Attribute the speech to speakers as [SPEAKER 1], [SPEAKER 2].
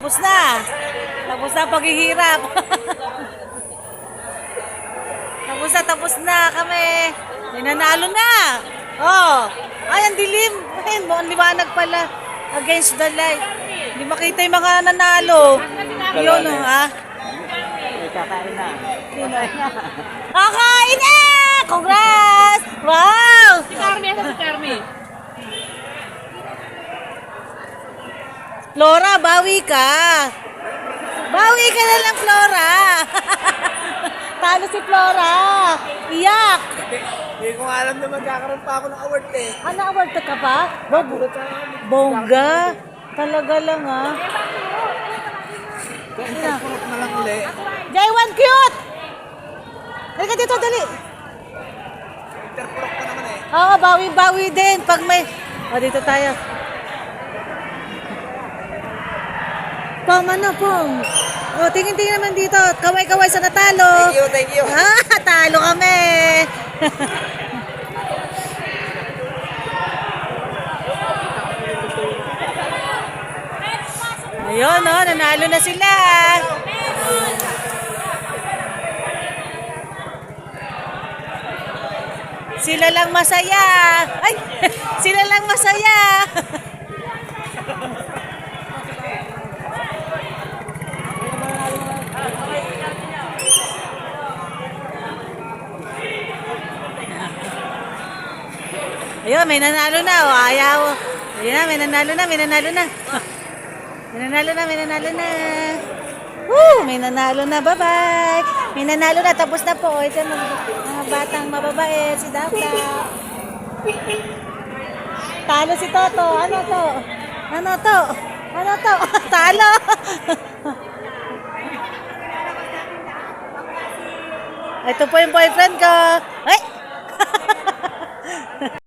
[SPEAKER 1] Tapos na. Tapos na ang paghihirap. tapos na kami. May nanalo na. Oh. Ay, ang dilim. Ay, ang liwanag pala. Against the light. Hindi makita yung mga nanalo. Yun, oh, ha?
[SPEAKER 2] Kakain na.
[SPEAKER 1] Kakain na! Congrats! Wow!
[SPEAKER 3] Si Carmi, asa si Carmi?
[SPEAKER 1] Flora, bawi ka. Bawi ka na lang, Flora. Talo si Flora. Iyak.
[SPEAKER 2] Hindi ko alam na magkakaroon pa ako ng award eh.
[SPEAKER 1] Ano, award ka pa? Bongga. Talaga lang, ha?
[SPEAKER 2] Interpurok na lang uli.
[SPEAKER 1] J1 cute! Halika dito, dali.
[SPEAKER 2] Interpurok pa naman eh.
[SPEAKER 1] Oo, bawi-bawi din. Pag may... O, dito tayo. Pong, ano, Pong? O, tingin-tingin naman dito. Kaway-kaway sa natalo.
[SPEAKER 2] Thank you.
[SPEAKER 1] Talo kami. Ayun, oh, nanalo na sila. Sila lang masaya. Ay, sila lang masaya. Ayun, may nanalo na. O, ayaw. Ayun na, may nanalo na, may nanalo na. May nanalo na, may nanalo na. Woo! May nanalo na, bye-bye. May nanalo na, tapos na po. Ito mga batang mababait, si Dapla. Talo si Toto. Ano to? Ano to? Ano to? Talo! Ito po yung boyfriend ko. Ay!